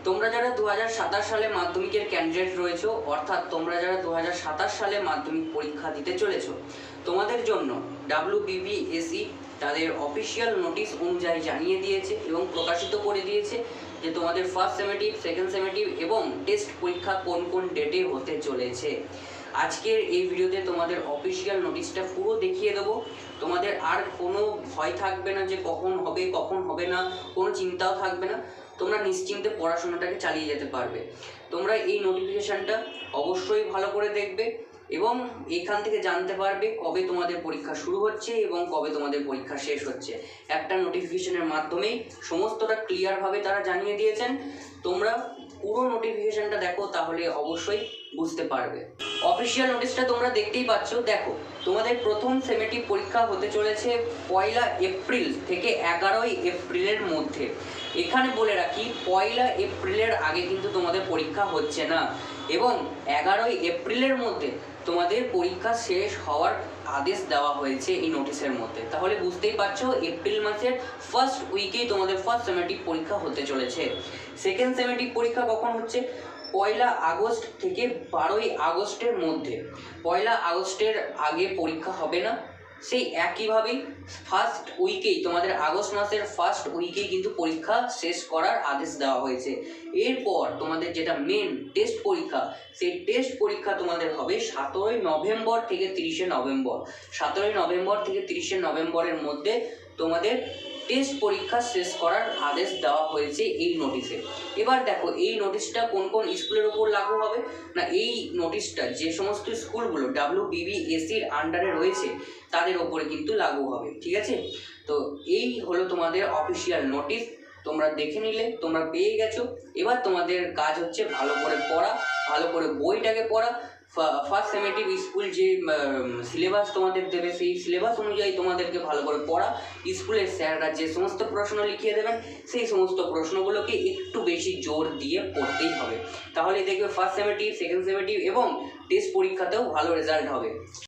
তোমরা যারা 2027 সালে মাধ্যমিকের ক্যান্ডিডেট রয়েছো, অর্থাৎ তোমরা যারা 2027 সালে মাধ্যমিক পরীক্ষা দিতে চলেছো, তোমাদের জন্য WBBSE তাদের অফিসিয়াল নোটিশ অনুযায়ী জানিয়ে দিয়েছে এবং প্রকাশিত করে দিয়েছে যে তোমাদের ফার্স্ট সেমেটিভ, সেকেন্ড সেমেটিভ এবং টেস্ট পরীক্ষা কোন কোন ডেটে হতে চলেছে। আজকের এই ভিডিওতে তোমাদের অফিসিয়াল নোটিশটা পুরো দেখিয়ে দেবো। তোমাদের আর কোনো ভয় থাকবে না যে কখন হবে কখন হবে না, কোনো চিন্তাও থাকবে না। তোমরা নিশ্চিন্তে পড়াশোনাটাকে চালিয়ে যেতে পারবে। তোমরা এই নোটিফিকেশানটা অবশ্যই ভালো করে দেখবে এবং এখান থেকে জানতে পারবে কবে তোমাদের পরীক্ষা শুরু হচ্ছে এবং কবে তোমাদের পরীক্ষা শেষ হচ্ছে। একটা নোটিফিকেশনের মাধ্যমেই সমস্তটা ক্লিয়ারভাবে তারা জানিয়ে দিয়েছেন। তোমরা পুরো নোটিফিকেশনটা দেখো, তাহলে অবশ্যই বুঝতে পারবে। অফিসিয়াল নোটিশটা তোমরা দেখতেই পাচ্ছ। দেখো, তোমাদের প্রথম সেমেটিভ পরীক্ষা হতে চলেছে 1 এপ্রিল থেকে 11 এপ্রিলের মধ্যে। এখানে বলে রাখি, 1 এপ্রিলের আগে কিন্তু তোমাদের পরীক্ষা হচ্ছে না এবং 11 এপ্রিলের মধ্যে তোমাদের পরীক্ষা শেষ হওয়ার আদেশ দেওয়া হয়েছে এই নোটিশের মধ্যে। তাহলে বুঝতেই পারছো, এপ্রিল মাসের ফার্স্ট উইকেই তোমাদের ফার্স্ট সেমেটিভ পরীক্ষা হতে চলেছে। সেকেন্ড সেমেটিভ পরীক্ষা কখন হচ্ছে? 1 আগস্ট থেকে 12 আগস্টের মধ্যে। 1 আগস্টের আগে পরীক্ষা হবে না। সেই একইভাবেই ফার্স্ট উইকেই, তোমাদের আগস্ট মাসের ফার্স্ট উইকেই কিন্তু পরীক্ষা শেষ করার আদেশ দেওয়া হয়েছে। এরপর তোমাদের যেটা মেন টেস্ট পরীক্ষা, সেই টেস্ট পরীক্ষা তোমাদের হবে 17 নভেম্বর থেকে 30 নভেম্বর। 17 নভেম্বর থেকে 30 নভেম্বরের মধ্যে তোমাদের টেস্ট পরীক্ষা শেষ করার আদেশ দেওয়া হয়েছে এই নোটিশে। এবার দেখো, এই নোটিশটা কোন কোন স্কুলের ওপর লাগু হবে না, এই নোটিশটা যে সমস্ত স্কুলগুলো WBBSEর আন্ডারে রয়েছে তাদের ওপরে কিন্তু লাগু হবে। ঠিক আছে, তো এই হলো তোমাদের অফিসিয়াল নোটিশ। তোমরা দেখে নিলে, তোমরা পেয়ে গেছো। এবার তোমাদের কাজ হচ্ছে ভালো করে পড়া, ভালো করে বইটাকে পড়া। ফার্স্ট সেমেটিভ স্কুল যে সিলেবাস তোমাদের দেবে, সেই সিলেবাস অনুযায়ী তোমাদেরকে ভালো করে পড়া। স্কুলের স্যাররা যে সমস্ত প্রশ্ন লিখিয়ে দেবেন, সেই সমস্ত প্রশ্নগুলোকে একটু বেশি জোর দিয়ে পড়তেই হবে। তাহলে দেখবে ফার্স্ট সেমেটিভ, সেকেন্ড সেমেটিভ এবং টেস্ট পরীক্ষাতেও ভালো রেজাল্ট হবে।